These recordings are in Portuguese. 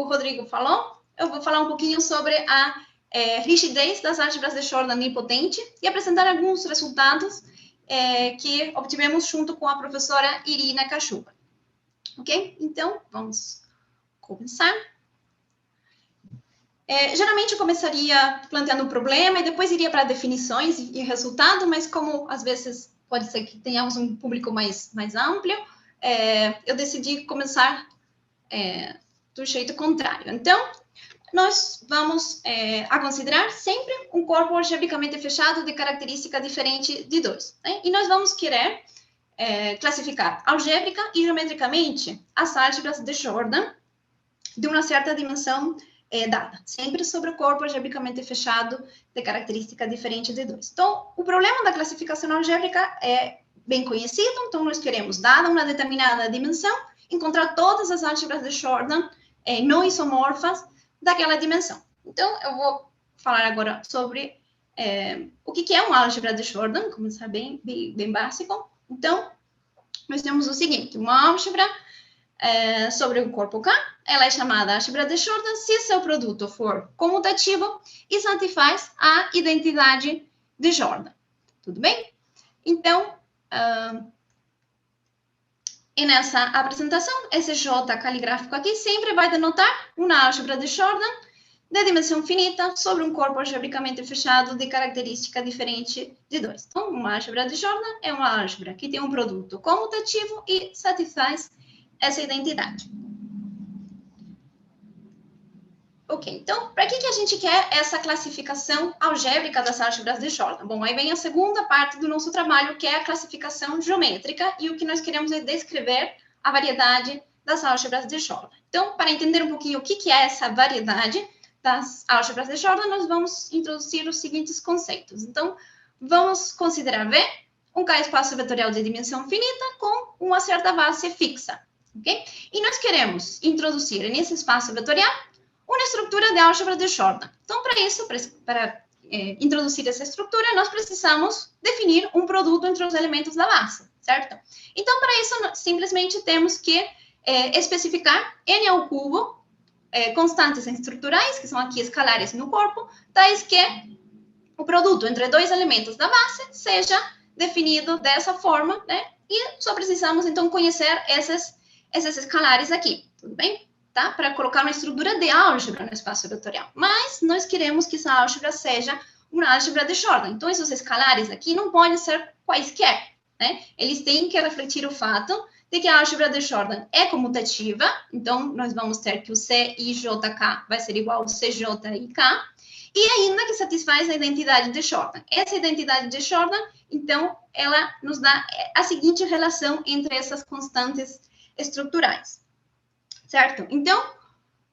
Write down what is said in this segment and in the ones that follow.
o Rodrigo falou, eu vou falar um pouquinho sobre a rigidez das álgebras de Jordan nilpotente e apresentar alguns resultados que obtivemos junto com a professora Irina Cachupa. Ok? Então, vamos começar. Geralmente eu começaria planteando um problema e depois iria para definições e resultado, mas como às vezes pode ser que tenhamos um público mais amplo, eu decidi começar do jeito contrário. Então, nós vamos a considerar sempre um corpo algebricamente fechado de característica diferente de 2. Né? E nós vamos querer classificar algébrica e geometricamente as álgebras de Jordan de uma certa dimensão dada, sempre sobre o corpo algebricamente fechado de característica diferente de 2. Então, o problema da classificação algébrica é bem conhecido, então nós queremos, dada uma determinada dimensão, encontrar todas as álgebras de Jordan não isomorfas daquela dimensão. Então, eu vou falar agora sobre o que é uma álgebra de Jordan, começar bem básico. Então, nós temos o seguinte, uma álgebra sobre um corpo K, ela é chamada álgebra de Jordan se seu produto for comutativo e satisfaz a identidade de Jordan. Tudo bem? Então, e nessa apresentação, esse J caligráfico aqui sempre vai denotar uma álgebra de Jordan de dimensão finita sobre um corpo algebricamente fechado de característica diferente de 2. Então, uma álgebra de Jordan é uma álgebra que tem um produto comutativo e satisfaz essa identidade. Ok, então, para que a gente quer essa classificação algébrica das álgebras de Jordan? Bom, aí vem a segunda parte do nosso trabalho, que é a classificação geométrica, e o que nós queremos é descrever a variedade das álgebras de Jordan. Então, para entender um pouquinho o que é essa variedade das álgebras de Jordan, nós vamos introduzir os seguintes conceitos. Então, vamos considerar V, um K-espaço vetorial de dimensão finita com uma certa base fixa. Okay? E nós queremos introduzir nesse espaço vetorial uma estrutura de álgebra de Jordan. Então, para isso, para introduzir essa estrutura, nós precisamos definir um produto entre os elementos da base, certo? Então, para isso, nós simplesmente temos que especificar n ao cubo constantes estruturais, que são aqui escalares no corpo, tais que o produto entre dois elementos da base seja definido dessa forma, né? E só precisamos, então, conhecer esses escalares aqui, tudo bem? Tá? Para colocar uma estrutura de álgebra no espaço vetorial. Mas nós queremos que essa álgebra seja uma álgebra de Jordan. Então, esses escalares aqui não podem ser quaisquer, né? Eles têm que refletir o fato de que a álgebra de Jordan é comutativa. Então, nós vamos ter que o CIJK vai ser igual ao CJIK. E ainda que satisfaz a identidade de Jordan. Essa identidade de Jordan, então, ela nos dá a seguinte relação entre essas constantes estruturais. Certo? Então,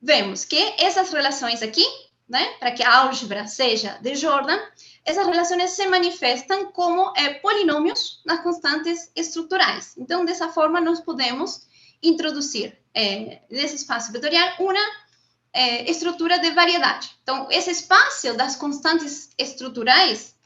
vemos que essas relações aqui, né, para que a álgebra seja de Jordan, essas relações se manifestam como polinômios nas constantes estruturais. Então, dessa forma, nós podemos introduzir nesse espaço vetorial uma estrutura de variedade. Então, esse espaço das constantes estruturais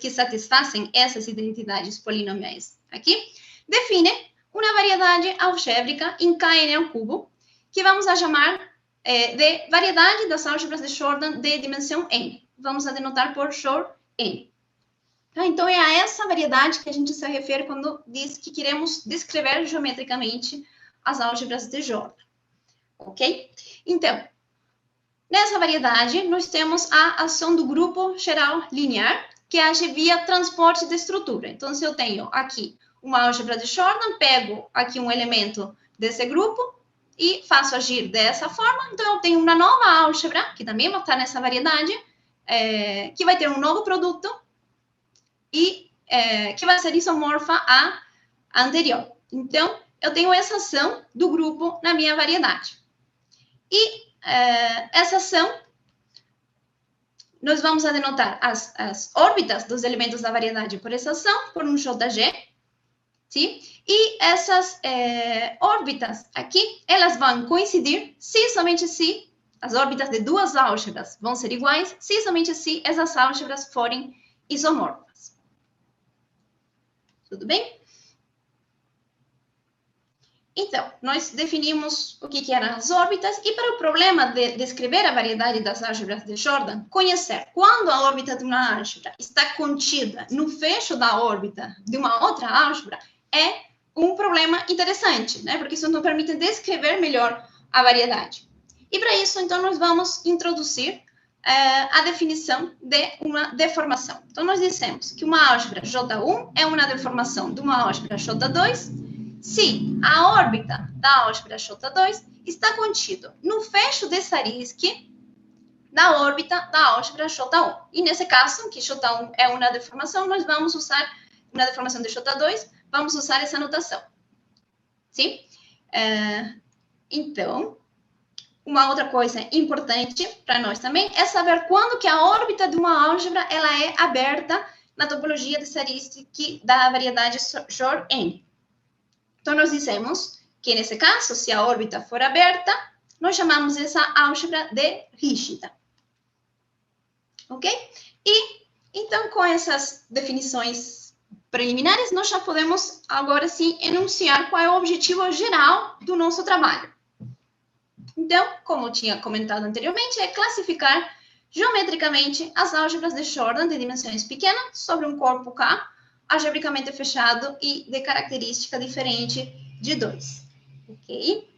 que satisfazem essas identidades polinomiais aqui, define uma variedade algébrica em Kn ao cubo, que vamos a chamar de variedade das álgebras de Jordan de dimensão n. Vamos a denotar por Jor n. Então, é a essa variedade que a gente se refere quando diz que queremos descrever geometricamente as álgebras de Jordan. Ok? Então, nessa variedade, nós temos a ação do grupo geral linear, que age via transporte de estrutura. Então, se eu tenho aqui uma álgebra de Jordan, pego aqui um elemento desse grupo e faço agir dessa forma. Então, eu tenho uma nova álgebra, que também vai estar nessa variedade, que vai ter um novo produto e que vai ser isomorfa à anterior. Então, eu tenho essa ação do grupo na minha variedade. E essa ação, nós vamos a denotar as órbitas dos elementos da variedade por essa ação, por um JG, sim? E essas órbitas aqui, elas vão coincidir se somente se as órbitas de duas álgebras vão ser iguais, se somente se essas álgebras forem isomorfas. Tudo bem? Então, nós definimos o que eram as órbitas e para o problema de descrever a variedade das álgebras de Jordan, conhecer quando a órbita de uma álgebra está contida no fecho da órbita de uma outra álgebra é um problema interessante, né? Porque isso nos permite descrever melhor a variedade. E para isso, então, nós vamos introduzir a definição de uma deformação. Então, nós dissemos que uma álgebra J1 é uma deformação de uma álgebra J2 se a órbita da álgebra J2 está contido no fecho de Zariski da órbita da álgebra J1. E nesse caso, que J1 é uma deformação, nós vamos usar uma deformação de J2, vamos usar essa notação. Sim? Então, uma outra coisa importante para nós também é saber quando que a órbita de uma álgebra ela é aberta na topologia de Zariski da variedade Jor-N. Então, nós dizemos que, nesse caso, se a órbita for aberta, nós chamamos essa álgebra de rígida. Ok? E, então, com essas definições preliminares, nós já podemos, agora sim, enunciar qual é o objetivo geral do nosso trabalho. Então, como eu tinha comentado anteriormente, é classificar geometricamente as álgebras de Jordan de dimensões pequenas sobre um corpo K, algebricamente fechado e de característica diferente de 2. Ok?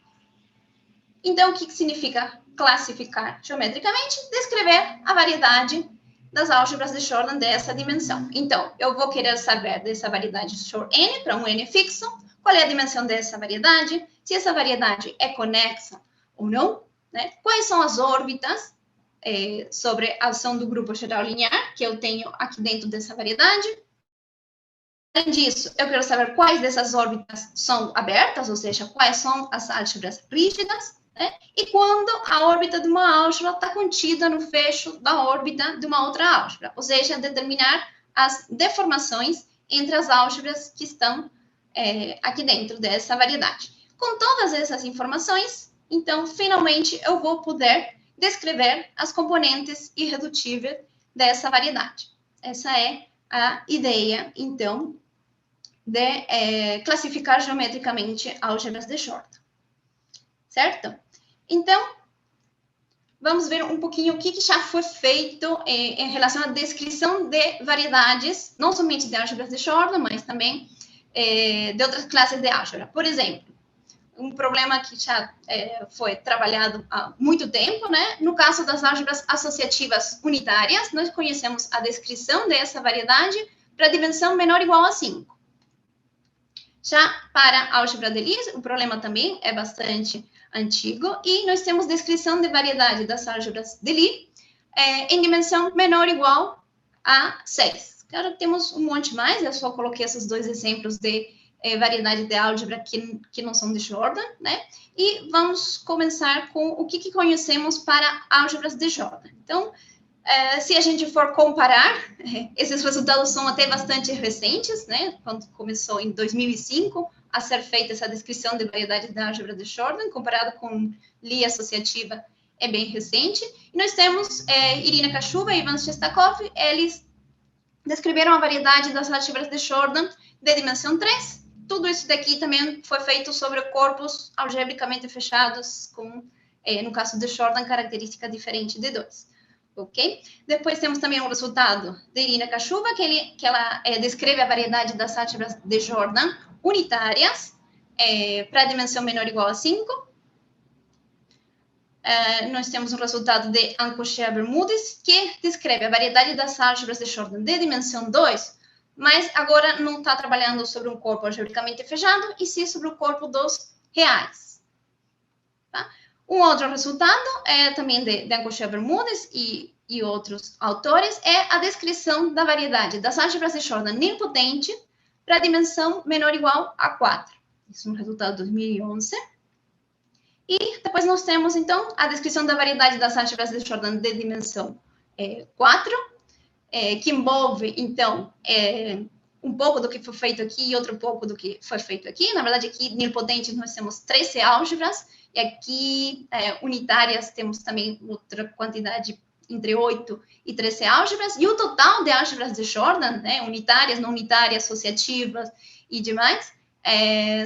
Então, o que significa classificar geometricamente? Descrever a variedade das álgebras de Jordan dessa dimensão. Então, eu vou querer saber dessa variedade Jor-N para um N fixo, qual é a dimensão dessa variedade, se essa variedade é conexa ou não, né? Quais são as órbitas sobre a ação do grupo geral linear que eu tenho aqui dentro dessa variedade. Além disso, eu quero saber quais dessas órbitas são abertas, ou seja, quais são as álgebras rígidas, né? E quando a órbita de uma álgebra está contida no fecho da órbita de uma outra álgebra, ou seja, determinar as deformações entre as álgebras que estão aqui dentro dessa variedade. Com todas essas informações, então, finalmente, eu vou poder descrever as componentes irredutíveis dessa variedade. Essa é a ideia, então, de classificar geometricamente álgebras de Jordan. Certo? Então, vamos ver um pouquinho o que já foi feito em relação à descrição de variedades, não somente de álgebras de Jordan, mas também de outras classes de álgebra. Por exemplo, um problema que já foi trabalhado há muito tempo, né? No caso das álgebras associativas unitárias, nós conhecemos a descrição dessa variedade para dimensão menor ou igual a 5. Já para a álgebra de Lie, o problema também é bastante antigo, e nós temos descrição de variedade das álgebras de Lie em dimensão menor ou igual a 6. Claro, temos um monte mais, eu só coloquei esses dois exemplos de variedade de álgebra que não são de Jordan, né? E vamos começar com o que conhecemos para álgebras de Jordan. Então, se a gente for comparar, esses resultados são até bastante recentes, né? Quando começou em 2005 a ser feita essa descrição de variedade da álgebra de Jordan, comparado com Lie associativa, é bem recente. E nós temos Irina Kashuba e Ivan Shestakov, eles descreveram a variedade das álgebras de Jordan de dimensão 3. Tudo isso daqui também foi feito sobre corpos algebricamente fechados com, no caso de Jordan, característica diferente de 2. Ok? Depois temos também um resultado de Irina Kashuba, que ela descreve a variedade das álgebras de Jordan unitárias para a dimensão menor ou igual a 5. Nós temos um resultado de Ancochea-Bermúdez, que descreve a variedade das álgebras de Jordan de dimensão 2, mas agora não está trabalhando sobre um corpo algebricamente fechado, e sim sobre o corpo dos reais. Tá? Um outro resultado também de Ancochea-Bermúdez e outros autores é a descrição da variedade das álgebras de Jordan nilpotente para a dimensão menor ou igual a 4. Isso é um resultado de 2011. E depois nós temos, então, a descrição da variedade das álgebras de Jordan de dimensão 4, que envolve, então, um pouco do que foi feito aqui e outro pouco do que foi feito aqui. Na verdade, aqui, nilpotentes, nós temos 13 álgebras, e aqui, unitárias, temos também outra quantidade entre 8 e 13 álgebras, e o total de álgebras de Jordan, né, unitárias, não unitárias, associativas e demais,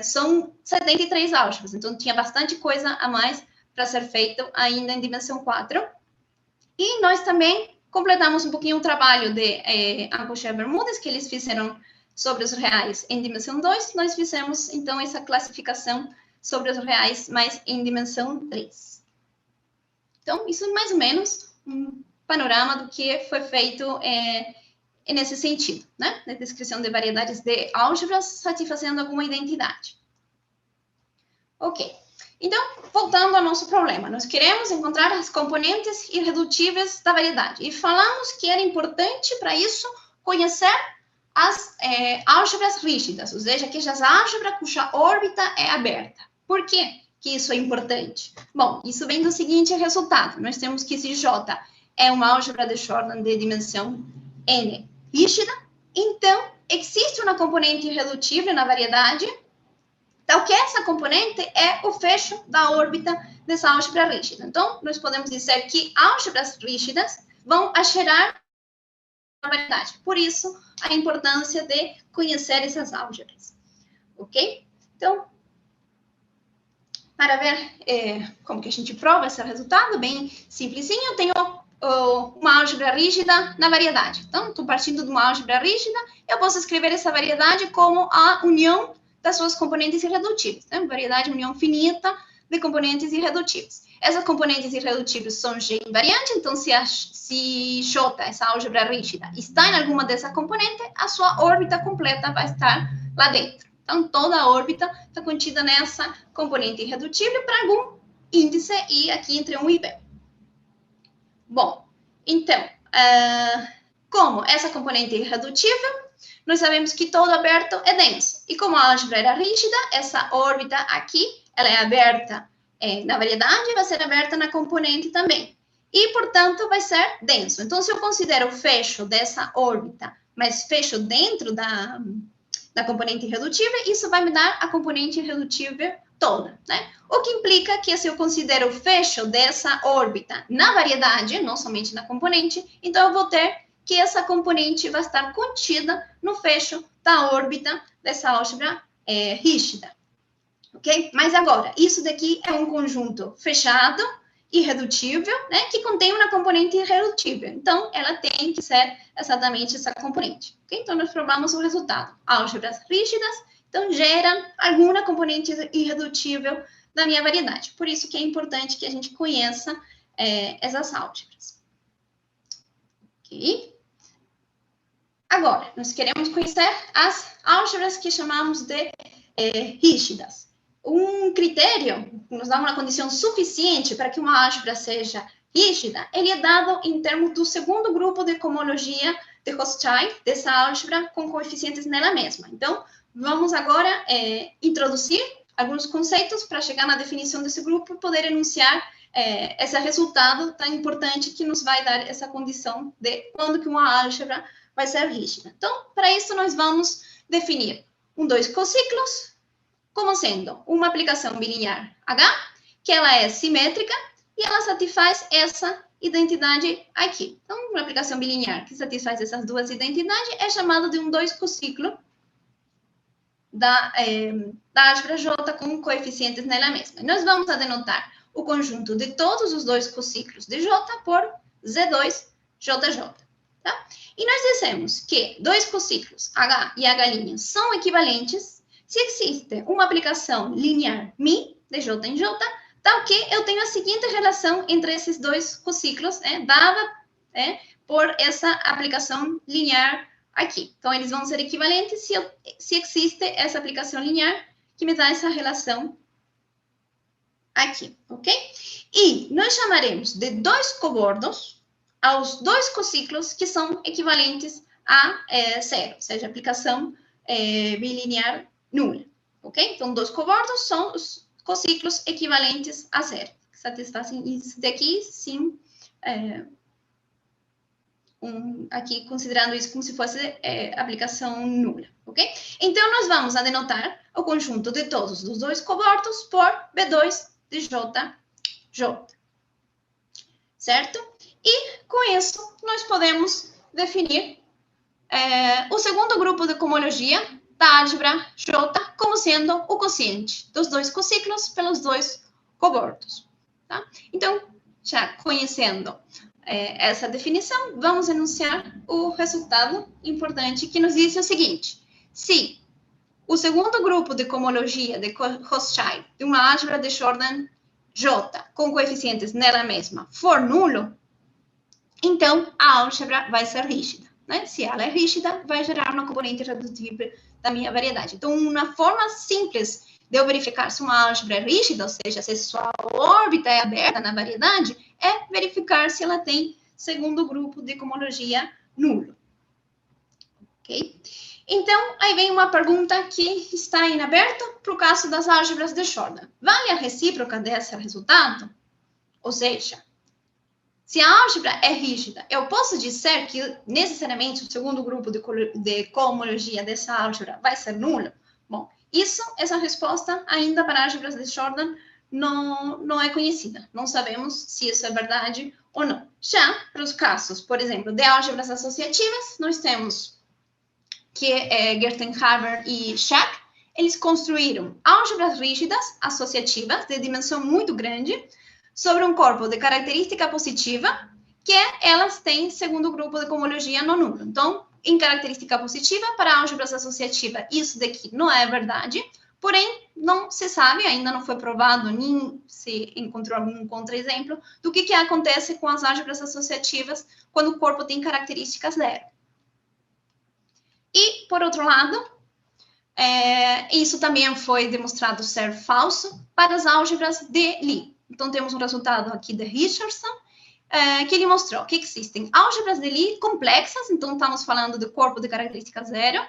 são 73 álgebras. Então, tinha bastante coisa a mais para ser feito ainda em dimensão 4. E nós também completamos um pouquinho o trabalho de Alcocer-Bermúdez, que eles fizeram sobre os reais em dimensão 2. Nós fizemos, então, essa classificação sobre os reais, mas em dimensão 3. Então, isso é mais ou menos um panorama do que foi feito nesse sentido, né? Na descrição de variedades de álgebras, satisfazendo alguma identidade. Ok. Então, voltando ao nosso problema, nós queremos encontrar as componentes irredutíveis da variedade. E falamos que era importante, para isso, conhecer as álgebras rígidas, ou seja, aquelas álgebras cuja órbita é aberta. Por quê que isso é importante? Bom, isso vem do seguinte resultado. Nós temos que se J é uma álgebra de Jordan de dimensão n rígida, então, existe uma componente irredutível na variedade, tal que essa componente é o fecho da órbita dessa álgebra rígida. Então, nós podemos dizer que álgebras rígidas vão gerar a variedade. Por isso, a importância de conhecer essas álgebras. Ok? Então, para ver como que a gente prova esse resultado, bem simplesinho, eu tenho uma álgebra rígida na variedade. Então, estou partindo de uma álgebra rígida, eu posso escrever essa variedade como a união das suas componentes irredutíveis. Né? Variedade união finita de componentes irredutíveis. Essas componentes irredutíveis são G invariante, então se J, essa álgebra rígida, está em alguma dessas componentes, a sua órbita completa vai estar lá dentro. Então, toda a órbita está contida nessa componente irredutível para algum índice I aqui entre 1 e B. Bom, então, como essa componente é irredutível, nós sabemos que todo aberto é denso. E como a álgebra era rígida, essa órbita aqui, ela é aberta na variedade e vai ser aberta na componente também. E, portanto, vai ser denso. Então, se eu considero o fecho dessa órbita, mas fecho dentro da componente irredutível, isso vai me dar a componente irredutível toda, né? O que implica que se eu considero o fecho dessa órbita na variedade, não somente na componente, então eu vou ter que essa componente vai estar contida no fecho da órbita dessa álgebra rígida, ok? Mas agora, isso daqui é um conjunto fechado, irredutível, né, que contém uma componente irredutível. Então, ela tem que ser exatamente essa componente. Okay? Então, nós provamos o resultado. Álgebras rígidas, então, geram alguma componente irredutível da minha variedade. Por isso que é importante que a gente conheça essas álgebras. Ok? Agora, nós queremos conhecer as álgebras que chamamos de rígidas. Um critério que nos dá uma condição suficiente para que uma álgebra seja rígida, ele é dado em termos do segundo grupo de cohomologia de Rothschild, dessa álgebra com coeficientes nela mesma. Então, vamos agora introduzir alguns conceitos para chegar na definição desse grupo e poder enunciar esse resultado tão importante que nos vai dar essa condição de quando que uma álgebra vai ser rígida. Então, para isso, nós vamos definir dois ciclos como sendo uma aplicação bilinear H, que ela é simétrica e ela satisfaz essa identidade aqui. Então, uma aplicação bilinear que satisfaz essas duas identidades é chamada de dois ciclo da álgebra J com coeficientes nela mesma. Nós vamos denotar o conjunto de todos os dois ciclos de J por Z2JJ. Tá? E nós dissemos que dois ciclos H e H' são equivalentes se existe uma aplicação linear μ, de J em J, tal que eu tenho a seguinte relação entre esses dois ciclos, dada por essa aplicação linear aqui. Então, eles vão ser equivalentes se existe essa aplicação linear que me dá essa relação aqui, ok? E nós chamaremos de dois cobordos aos dois ciclos que são equivalentes a zero, ou seja, aplicação bilinear nula, ok? Então, dois cobordos são os ciclos equivalentes a zero, que satisfazem isso daqui, sim, aqui considerando isso como se fosse aplicação nula, ok? Então, nós vamos denotar o conjunto de todos os dois cobordos por B2 de JJ, certo? E, com isso, nós podemos definir o segundo grupo de cohomologia da álgebra J como sendo o quociente dos dois ciclos pelos dois cobordos. Tá? Então, já conhecendo essa definição, vamos enunciar o resultado importante que nos diz o seguinte: se o segundo grupo de cohomologia de Rothschild de uma álgebra de Jordan J com coeficientes nela mesma for nulo, então a álgebra vai ser rígida. Né? Se ela é rígida, vai gerar uma componente irredutível da minha variedade. Então, uma forma simples de eu verificar se uma álgebra é rígida, ou seja, se sua órbita é aberta na variedade, é verificar se ela tem segundo grupo de cohomologia nulo. Ok? Então, aí vem uma pergunta que está em aberto para o caso das álgebras de Jordan. Vale a recíproca desse resultado? Ou seja, se a álgebra é rígida, eu posso dizer que necessariamente o segundo grupo de cohomologia dessa álgebra vai ser nulo? Bom, essa resposta ainda para álgebras de Jordan não é conhecida. Não sabemos se isso é verdade ou não. Já para os casos, por exemplo, de álgebras associativas, nós temos que Gertenhaber e Schack, eles construíram álgebras rígidas associativas de dimensão muito grande sobre um corpo de característica positiva, que elas têm segundo grupo de cohomologia não nulo. Então, em característica positiva, para álgebras associativas, isso daqui não é verdade, porém, não se sabe, ainda não foi provado, nem se encontrou algum contra-exemplo, do que acontece com as álgebras associativas quando o corpo tem características zero. E, por outro lado, isso também foi demonstrado ser falso para as álgebras de Lie. Então, temos um resultado aqui de Richardson, que ele mostrou que existem álgebras de Lie complexas, então estamos falando do corpo de característica zero,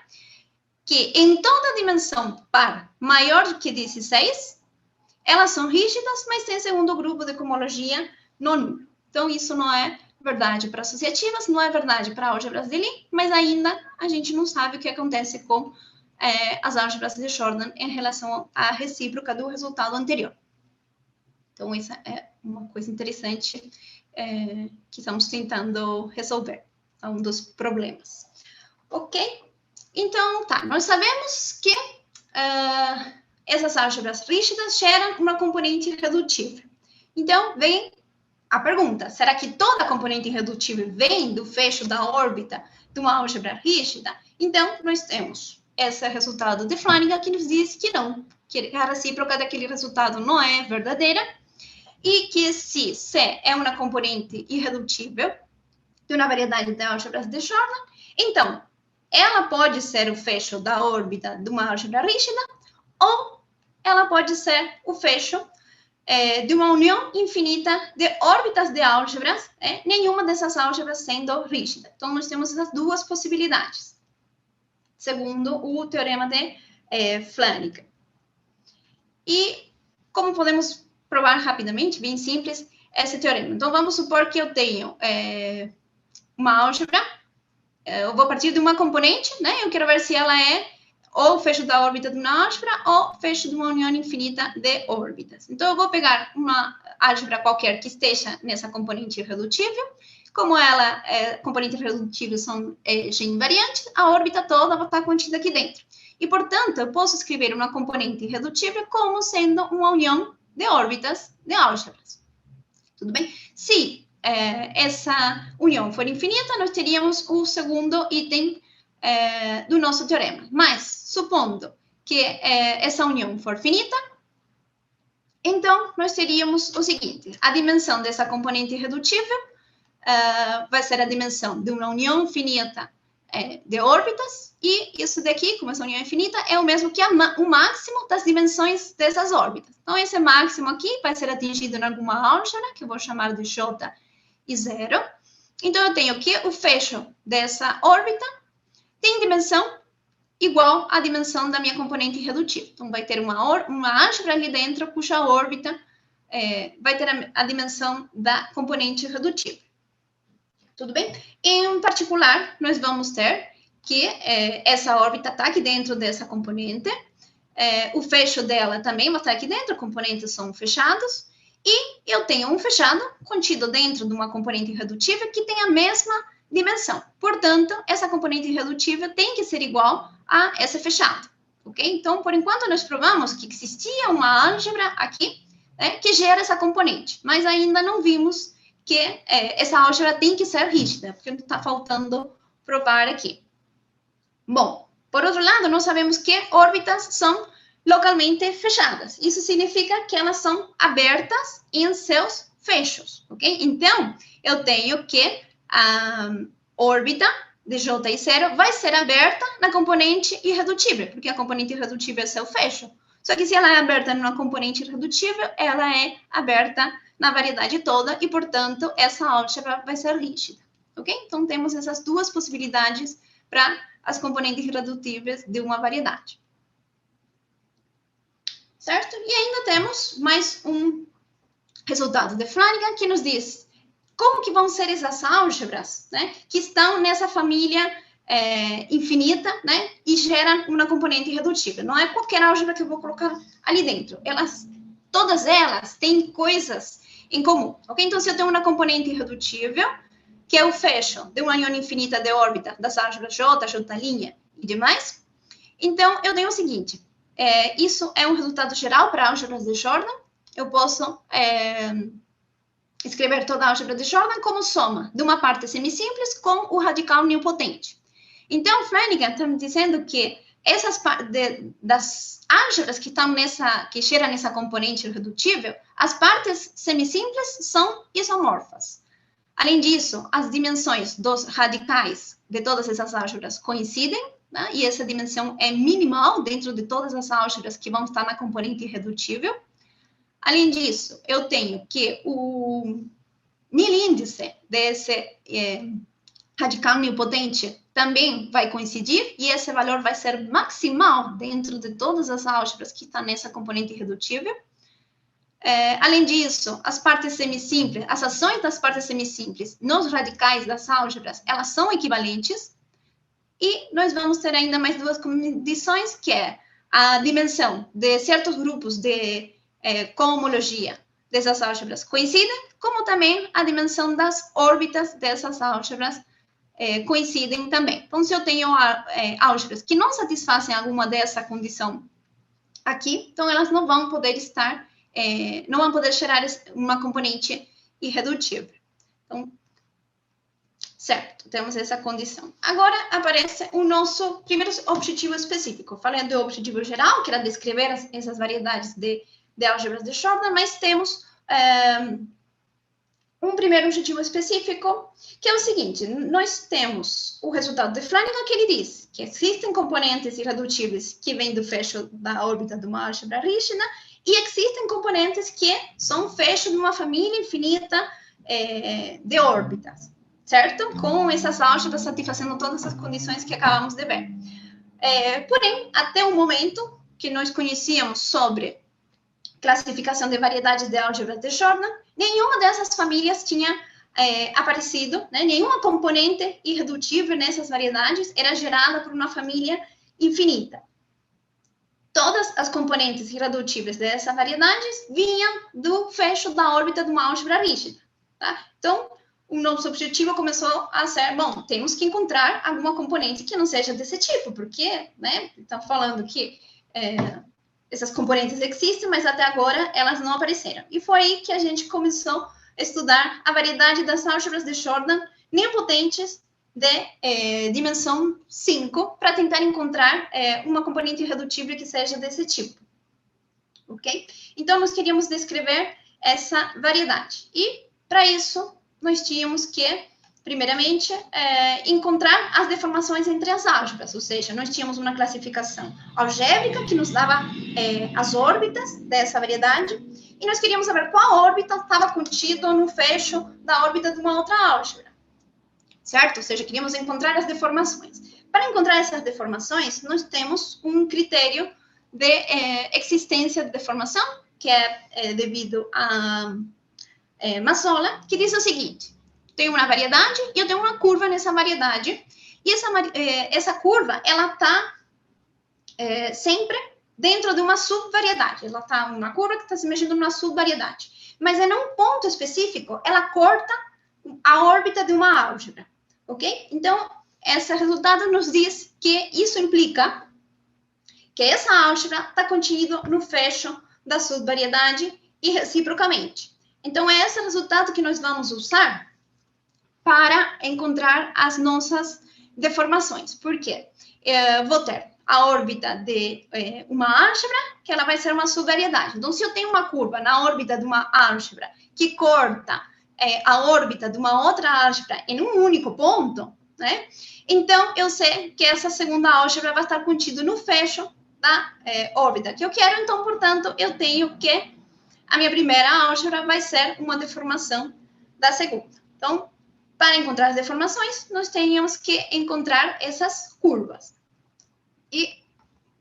que em toda dimensão par maior do que 16, elas são rígidas, mas têm segundo grupo de cohomologia não nulo. Então, isso não é verdade para associativas, não é verdade para álgebras de Lie, mas ainda a gente não sabe o que acontece com as álgebras de Jordan em relação à recíproca do resultado anterior. Então, isso é uma coisa interessante que estamos tentando resolver. É um dos problemas. Ok? Então, tá. Nós sabemos que essas álgebras rígidas geram uma componente irredutível. Então, vem a pergunta: será que toda componente irredutível vem do fecho da órbita de uma álgebra rígida? Então, nós temos esse resultado de Flanagan que nos diz que não, que a recíproca daquele resultado não é verdadeira e que se C é uma componente irredutível de uma variedade de álgebras de Jordan, então ela pode ser o fecho da órbita de uma álgebra rígida ou ela pode ser o fecho de uma união infinita de órbitas de álgebras, nenhuma dessas álgebras sendo rígida. Então, nós temos essas duas possibilidades, segundo o teorema de Flanagan. E como podemos provar rapidamente, bem simples, esse teorema? Então, vamos supor que eu tenho uma álgebra, eu vou partir de uma componente, né? Eu quero ver se ela é ou fecho da órbita de uma álgebra ou fecho de uma união infinita de órbitas. Então, eu vou pegar uma álgebra qualquer que esteja nessa componente irredutível. Como ela componente irredutível são G-invariantes, a órbita toda vai estar contida aqui dentro. E, portanto, eu posso escrever uma componente irredutível como sendo uma união de órbitas de álgebras. Tudo bem? Se essa união for infinita, nós teríamos o segundo item do nosso teorema. Mas, supondo que essa união for finita, então, nós teríamos o seguinte: a dimensão dessa componente irredutível vai ser a dimensão de uma união finita de órbitas, e isso daqui, como essa união é infinita, é o mesmo que o máximo das dimensões dessas órbitas. Então, esse máximo aqui vai ser atingido em alguma álgebra, que eu vou chamar de J e 0. Então, eu tenho que o fecho dessa órbita tem dimensão igual à dimensão da minha componente irredutível. Então, vai ter uma álgebra ali dentro, cuja órbita vai ter a dimensão da componente irredutível. Tudo bem? Em particular, nós vamos ter que essa órbita está aqui dentro dessa componente, o fecho dela também vai estar aqui dentro, componentes são fechados, e eu tenho um fechado contido dentro de uma componente irredutível que tem a mesma dimensão. Portanto, essa componente irredutível tem que ser igual a S fechado, ok? Então, por enquanto, nós provamos que existia uma álgebra aqui, né, que gera essa componente, mas ainda não vimos que essa álgebra tem que ser rígida, porque está faltando provar aqui. Bom, por outro lado, nós sabemos que órbitas são localmente fechadas. Isso significa que elas são abertas em seus fechos, ok? Então, eu tenho que a órbita de J e 0 vai ser aberta na componente irredutível, porque a componente irredutível é seu fecho. Só que se ela é aberta numa componente irredutível, ela é aberta na variedade toda e, portanto, essa álgebra vai ser rígida, ok? Então, temos essas duas possibilidades para as componentes irredutíveis de uma variedade. Certo? E ainda temos mais um resultado de Flanagan que nos diz como que vão ser essas álgebras, né, que estão nessa família infinita, né, e geram uma componente irredutível. Não é qualquer álgebra que eu vou colocar ali dentro. Todas elas têm coisas em comum, ok? Então, se eu tenho uma componente irredutível, que é o fecho de uma união infinita de órbita das álgebras J, J' e demais, então, eu tenho o seguinte, isso é um resultado geral para álgebras de Jordan. Eu posso escrever toda a álgebra de Jordan como soma de uma parte semisimples com o radical nilpotente. Então, Flanagan está me dizendo que das álgebras que estão que geram essa componente irredutível, as partes semisimples são isomorfas. Além disso, as dimensões dos radicais de todas essas álgebras coincidem, né? E essa dimensão é minimal dentro de todas as álgebras que vão estar na componente irredutível. Além disso, eu tenho que o nilíndice desse radical nilpotente também vai coincidir, e esse valor vai ser maximal dentro de todas as álgebras que estão nessa componente irredutível. Além disso, as partes semisimples, as ações das partes semisimples nos radicais das álgebras, elas são equivalentes. E nós vamos ter ainda mais duas condições, que é a dimensão de certos grupos de cohomologia dessas álgebras coincidem, como também a dimensão das órbitas dessas álgebras coincidem também. Então, se eu tenho álgebras que não satisfazem alguma dessa condição aqui, então elas não vão poder não vão poder gerar uma componente irredutível. Então, certo, temos essa condição. Agora aparece o nosso primeiro objetivo específico. Falei do objetivo geral, que era descrever essas variedades de álgebras de Jordan, mas temos um primeiro objetivo específico, que é o seguinte: nós temos o resultado de Flanagan, que ele diz que existem componentes irredutíveis que vêm do fecho da órbita de uma álgebra rígida, e existem componentes que são fecho de uma família infinita de órbitas, certo? Com essas álgebras satisfazendo todas as condições que acabamos de ver. Porém, até o momento que nós conhecíamos sobre classificação de variedades de álgebras de Jordan, nenhuma dessas famílias tinha aparecido, né? Nenhuma componente irredutível nessas variedades era gerada por uma família infinita. Todas as componentes irredutíveis dessas variedades vinham do fecho da órbita de uma álgebra rígida, tá? Então, o nosso objetivo começou a ser, bom, temos que encontrar alguma componente que não seja desse tipo, porque, né, estão falando que essas componentes existem, mas até agora elas não apareceram. E foi aí que a gente começou a estudar a variedade das álgebras de Jordan nilpotentes de dimensão 5, para tentar encontrar uma componente irredutível que seja desse tipo. Ok? Então, nós queríamos descrever essa variedade. E, para isso, nós tínhamos que, primeiramente, encontrar as deformações entre as álgebras, ou seja, nós tínhamos uma classificação algébrica que nos dava as órbitas dessa variedade, e nós queríamos saber qual órbita estava contida no fecho da órbita de uma outra álgebra, certo? Ou seja, queríamos encontrar as deformações. Para encontrar essas deformações, nós temos um critério de existência de deformação, que é devido a Mazzola, que diz o seguinte: tem uma variedade e eu tenho uma curva nessa variedade, e essa curva, ela está sempre dentro de uma subvariedade. Ela está uma curva que está se mexendo numa subvariedade, mas em um ponto específico, ela corta a órbita de uma álgebra, ok? Então, esse resultado nos diz que isso implica que essa álgebra está contida no fecho da subvariedade e reciprocamente. Então, é esse resultado que nós vamos usar para encontrar as nossas deformações. Por quê? Vou ter a órbita de uma álgebra, que ela vai ser uma subvariedade. Então, se eu tenho uma curva na órbita de uma álgebra que corta a órbita de uma outra álgebra em um único ponto, né? Então, eu sei que essa segunda álgebra vai estar contida no fecho da órbita que eu quero. Então, portanto, eu tenho que a minha primeira álgebra vai ser uma deformação da segunda. Então, para encontrar as deformações, nós temos que encontrar essas curvas. E,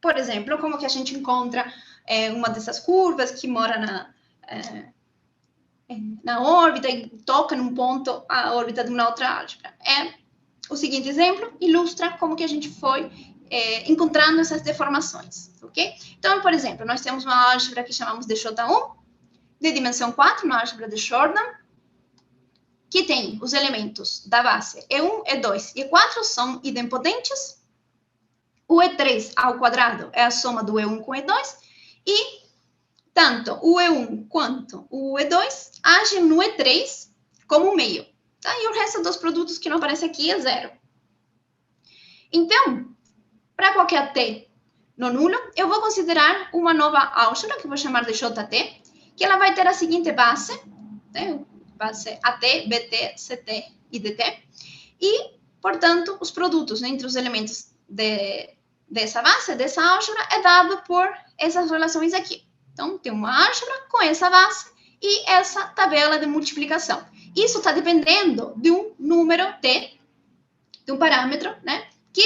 por exemplo, como que a gente encontra uma dessas curvas que mora na órbita e toca num ponto a órbita de uma outra álgebra? O seguinte exemplo ilustra como que a gente foi encontrando essas deformações, ok? Então, por exemplo, nós temos uma álgebra que chamamos de J1, de dimensão 4, uma álgebra de Jordan, que tem os elementos da base E1, E2 e E4 são idempotentes. O E3 ao quadrado é a soma do E1 com E2 e tanto o E1 quanto o E2 agem no E3 como meio. Tá? E o resto dos produtos que não aparece aqui é zero. Então, para qualquer T no nulo, eu vou considerar uma nova álgebra, que eu vou chamar de JT, que ela vai ter a seguinte base, né? Base AT, BT, CT e DT, e, portanto, os produtos entre os elementos dessa base, dessa álgebra, é dado por essas relações aqui. Então, tem uma álgebra com essa base e essa tabela de multiplicação. Isso está dependendo de um número T, de um parâmetro, né? Que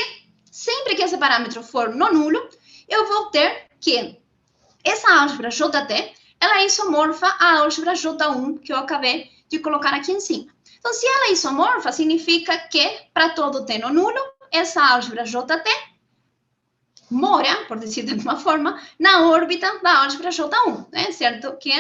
sempre que esse parâmetro for no nulo, eu vou ter que essa álgebra JT, ela é isomorfa à álgebra J1 que eu acabei de colocar aqui em cima. Então, se ela é isomorfa, significa que para todo T no nulo, essa álgebra JT mora, por dizer de alguma forma, na órbita da álgebra J1, né? Certo? Que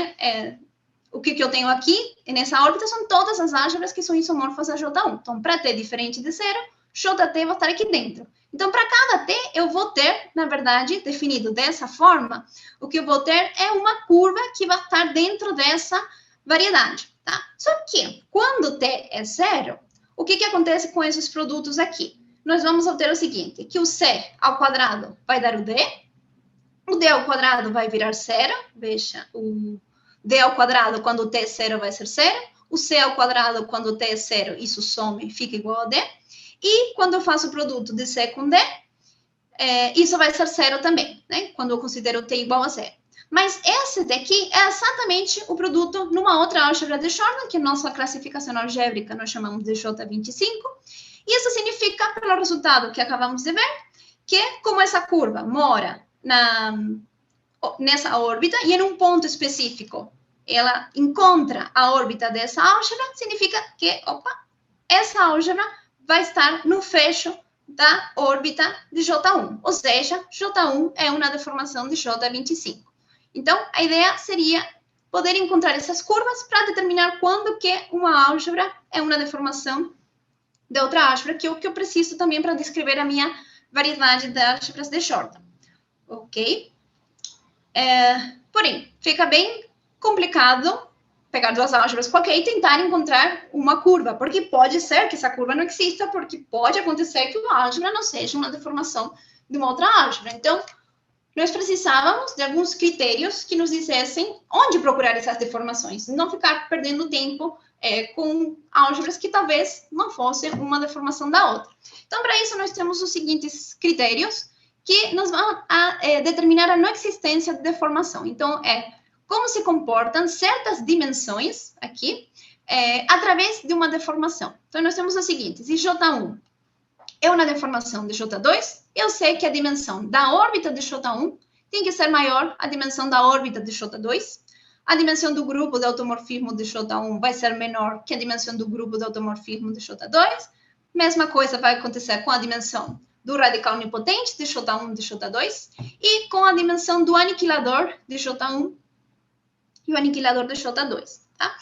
o que eu tenho aqui nessa órbita são todas as álgebras que são isomorfas a J1. Então, para T diferente de zero, JT vai estar aqui dentro. Então, para cada T, eu vou ter, na verdade, definido dessa forma, o que eu vou ter é uma curva que vai estar dentro dessa variedade, tá? Só que, quando T é zero, o que acontece com esses produtos aqui? Nós vamos obter o seguinte, que o C ao quadrado vai dar o D ao quadrado vai virar zero, veja, o D ao quadrado, quando o T é zero, vai ser zero, o C ao quadrado, quando o T é zero, isso some, fica igual a D, e quando eu faço o produto de C com D, isso vai ser zero também, né? Quando eu considero T igual a zero. Mas esse daqui é exatamente o produto numa outra álgebra de Jordan, que nossa classificação algébrica nós chamamos de J25. E isso significa, pelo resultado que acabamos de ver, que como essa curva mora nessa órbita e em um ponto específico ela encontra a órbita dessa álgebra, significa que, essa álgebra vai estar no fecho da órbita de J1, ou seja, J1 é uma deformação de J25. Então, a ideia seria poder encontrar essas curvas para determinar quando que uma álgebra é uma deformação de outra álgebra, que é o que eu preciso também para descrever a minha variedade de álgebras de Jordan. Ok? Porém, fica bem complicado pegar duas álgebras qualquer e tentar encontrar uma curva, porque pode ser que essa curva não exista, porque pode acontecer que uma álgebra não seja uma deformação de uma outra álgebra. Então, nós precisávamos de alguns critérios que nos dissessem onde procurar essas deformações, não ficar perdendo tempo com álgebras que talvez não fossem uma deformação da outra. Então, para isso, nós temos os seguintes critérios que nos vão determinar a não existência de deformação. Então, como se comportam certas dimensões aqui através de uma deformação. Então, nós temos o seguinte, se J1 é uma deformação de J2, eu sei que a dimensão da órbita de J1 tem que ser maior a dimensão da órbita de J2, a dimensão do grupo de automorfismo de J1 vai ser menor que a dimensão do grupo de automorfismo de J2, mesma coisa vai acontecer com a dimensão do radical nipotente de J1 e de J2, e com a dimensão do aniquilador de J1 e o aniquilador de J2, tá?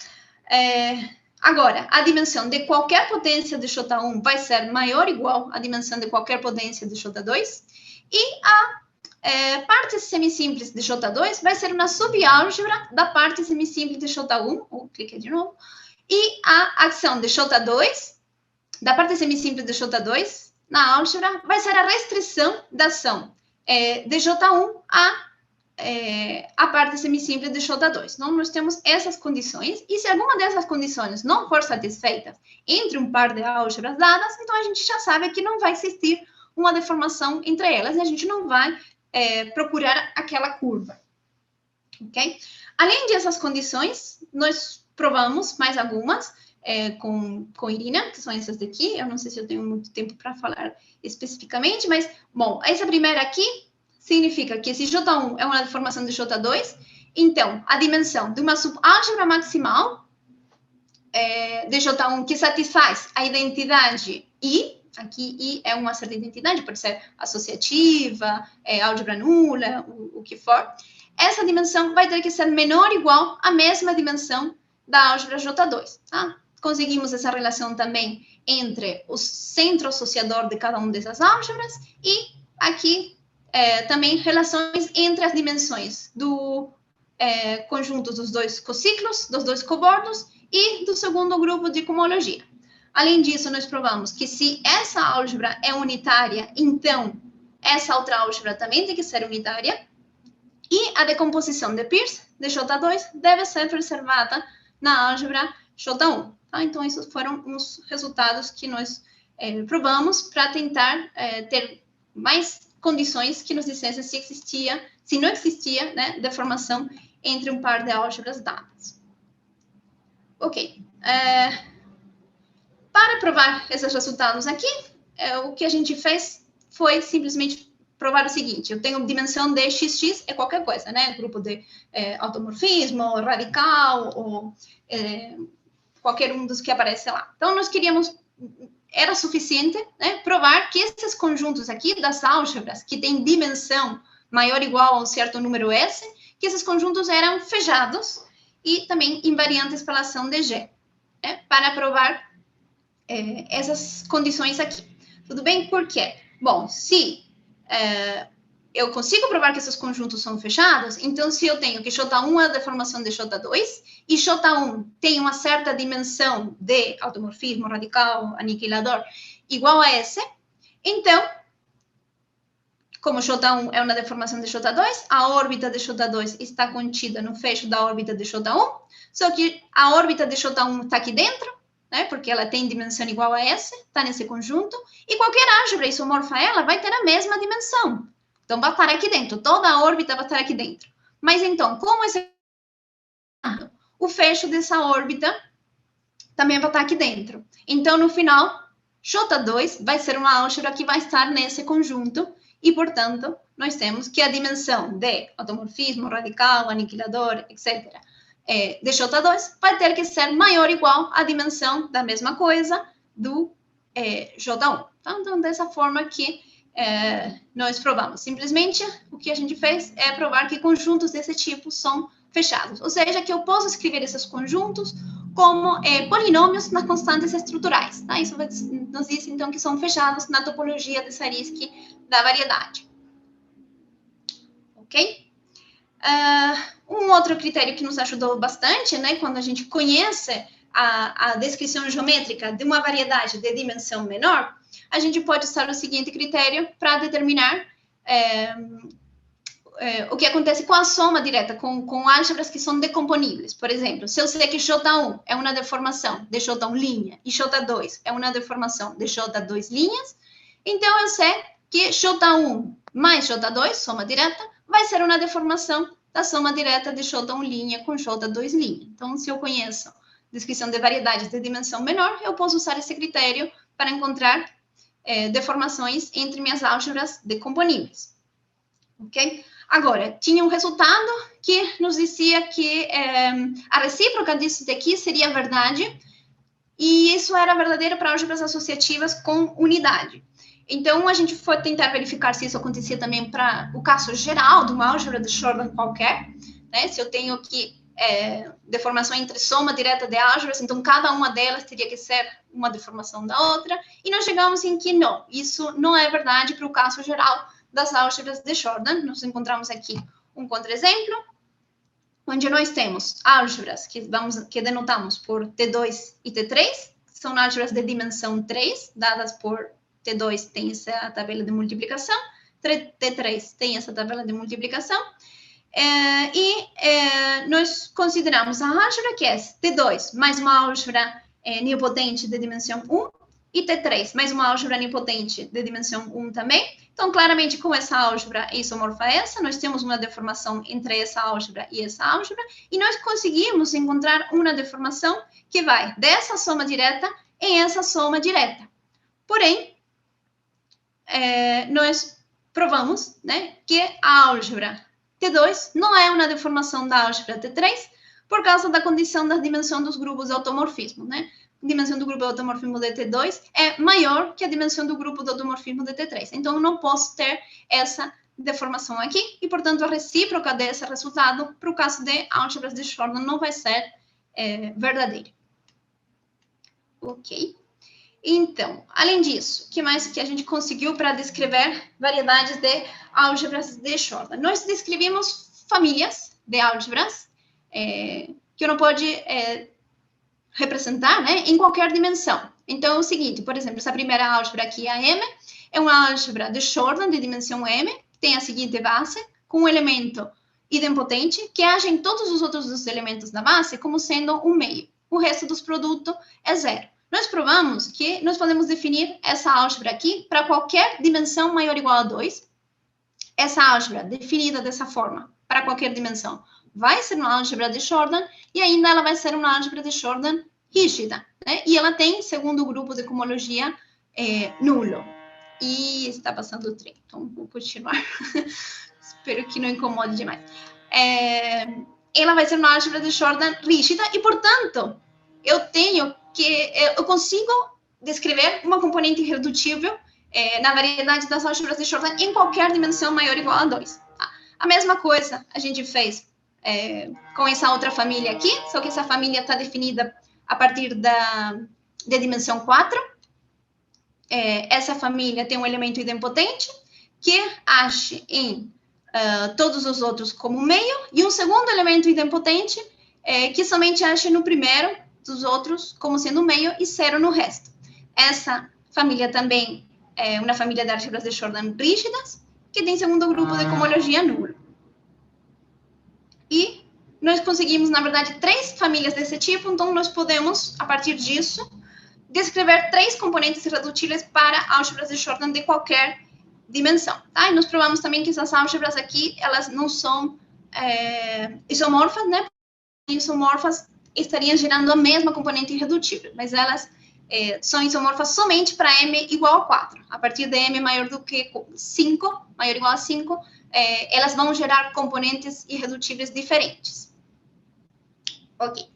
Agora, a dimensão de qualquer potência de J1 vai ser maior ou igual à dimensão de qualquer potência de J2, e a parte semisimples de J2 vai ser uma subálgebra da parte semisimples de J1, cliquei de novo, e a ação de J2, da parte semisimples de J2, na álgebra, vai ser a restrição da ação de J1 a parte semisimples de J2. Então, nós temos essas condições, e se alguma dessas condições não for satisfeita entre um par de álgebras dadas, então a gente já sabe que não vai existir uma deformação entre elas, e a gente não vai procurar aquela curva. Ok? Além dessas condições, nós provamos mais algumas com Irina, que são essas daqui. Eu não sei se eu tenho muito tempo para falar especificamente, mas, bom, essa primeira aqui significa que se J1 é uma deformação de J2, então a dimensão de uma subálgebra maximal de J1 que satisfaz a identidade I, aqui I é uma certa identidade, pode ser associativa, álgebra nula, o que for, essa dimensão vai ter que ser menor ou igual à mesma dimensão da álgebra J2, tá? Conseguimos essa relação também entre o centro associador de cada uma dessas álgebras e aqui também relações entre as dimensões do conjunto dos dois cociclos, dos dois cobordos e do segundo grupo de cohomologia. Além disso, nós provamos que se essa álgebra é unitária, então essa outra álgebra também tem que ser unitária, e a decomposição de Peirce, de J2, deve ser preservada na álgebra J1. Tá? Então, esses foram os resultados que nós provamos para tentar ter mais condições que nos dissessem se não existia, né, deformação entre um par de álgebras dadas. Ok. Para provar esses resultados aqui, o que a gente fez foi simplesmente provar o seguinte: eu tenho dimensão de XX, é qualquer coisa, né? Grupo de automorfismo, radical, ou qualquer um dos que aparece lá. Então, nós queríamos, era suficiente, né, provar que esses conjuntos aqui das álgebras, que têm dimensão maior ou igual a um certo número S, que esses conjuntos eram fechados e também invariantes pela ação de G, né, para provar essas condições aqui. Tudo bem? Por quê? Bom, se eu consigo provar que esses conjuntos são fechados, então se eu tenho que J1 é a deformação de J2, e J1 tem uma certa dimensão de automorfismo, radical, aniquilador, igual a S, então, como J1 é uma deformação de J2, a órbita de J2 está contida no fecho da órbita de J1, só que a órbita de J1 está aqui dentro, né, porque ela tem dimensão igual a S, está nesse conjunto, e qualquer álgebra isomorfa a ela vai ter a mesma dimensão. Então, vai estar aqui dentro, toda a órbita vai estar aqui dentro. Mas, então, como o fecho dessa órbita também vai estar aqui dentro. Então, no final, J2 vai ser uma álgebra que vai estar nesse conjunto, e, portanto, nós temos que a dimensão de automorfismo, radical, aniquilador, etc., de J2 vai ter que ser maior ou igual à dimensão da mesma coisa do J1. Tá? Então, dessa forma que nós provamos. Simplesmente, o que a gente fez é provar que conjuntos desse tipo são fechados. Ou seja, que eu posso escrever esses conjuntos como polinômios nas constantes estruturais. Tá? Isso nos diz, então, que são fechados na topologia de Zariski da variedade. Ok? Um outro critério que nos ajudou bastante, né, quando a gente conhece a descrição geométrica de uma variedade de dimensão menor, a gente pode usar o seguinte critério para determinar o que acontece com a soma direta, com álgebras que são decomponíveis. Por exemplo, se eu sei que J1 é uma deformação de J1 linha e J2 é uma deformação de J2 linhas, então eu sei que J1 mais J2, soma direta, vai ser uma deformação da soma direta de J1 linha com J2 linha. Então, se eu conheço descrição de variedades de dimensão menor, eu posso usar esse critério para encontrar deformações entre minhas álgebras decomponíveis. Ok? Agora, tinha um resultado que nos dizia que a recíproca disso daqui seria verdade, e isso era verdadeiro para álgebras associativas com unidade. Então, a gente foi tentar verificar se isso acontecia também para o caso geral de uma álgebra de Jordan qualquer, né? Se eu tenho que deformação entre soma direta de álgebras, então cada uma delas teria que ser uma deformação da outra, e nós chegamos em que não, isso não é verdade para o caso geral das álgebras de Jordan. Nós encontramos aqui um contra-exemplo, onde nós temos álgebras que denotamos por T2 e T3, são álgebras de dimensão 3, dadas por T2 tem essa tabela de multiplicação, T3 tem essa tabela de multiplicação, nós consideramos a álgebra que é T2 mais uma álgebra nilpotente de dimensão 1 e T3 mais uma álgebra nilpotente de dimensão 1 também. Então, claramente, com essa álgebra isomorfa a essa, nós temos uma deformação entre essa álgebra e essa álgebra, e nós conseguimos encontrar uma deformação que vai dessa soma direta em essa soma direta. Porém, nós provamos, né, que a álgebra T2 não é uma deformação da álgebra T3 por causa da condição da dimensão dos grupos de automorfismo, né? A dimensão do grupo de automorfismo de T2 é maior que a dimensão do grupo de automorfismo de T3. Então, eu não posso ter essa deformação aqui e, portanto, a recíproca desse resultado para o caso de álgebras de Jordan não vai ser verdadeira. Ok? Então, além disso, o que mais que a gente conseguiu para descrever variedades de álgebras de Jordan? Nós descrevemos famílias de álgebras que uno pode representar, né, em qualquer dimensão. Então, é o seguinte, por exemplo, essa primeira álgebra aqui, a M, é uma álgebra de Jordan de dimensão M, tem a seguinte base, com um elemento idempotente que age em todos os outros dos elementos da base como sendo um meio. O resto dos produtos é zero. Nós provamos que nós podemos definir essa álgebra aqui para qualquer dimensão maior ou igual a 2. Essa álgebra, definida dessa forma, para qualquer dimensão, vai ser uma álgebra de Jordan, e ainda ela vai ser uma álgebra de Jordan rígida, né? E ela tem, segundo o grupo de cohomologia, nulo. E está passando o trem, então vou continuar. Espero que não incomode demais. Ela vai ser uma álgebra de Jordan rígida, e, portanto, eu consigo descrever uma componente irredutível na variedade das álgebras de Jordan em qualquer dimensão maior ou igual a 2. Tá? A mesma coisa a gente fez com essa outra família aqui, só que essa família está definida a partir da dimensão 4. Essa família tem um elemento idempotente que age em todos os outros como meio, e um segundo elemento idempotente que somente age no primeiro dos outros como sendo meio e zero no resto. Essa família também é uma família de álgebras de Jordan rígidas, que tem segundo grupo de cohomologia nulo. E nós conseguimos, na verdade, 3 famílias desse tipo, então nós podemos, a partir disso, descrever 3 componentes irredutíveis para álgebras de Jordan de qualquer dimensão. Tá? E nós provamos também que essas álgebras aqui, elas não são isomorfas, né? Isomorfas estariam gerando a mesma componente irredutível, mas elas são isomorfas somente para M igual a 4. A partir de M maior do que 5, maior ou igual a 5, elas vão gerar componentes irredutíveis diferentes. Ok.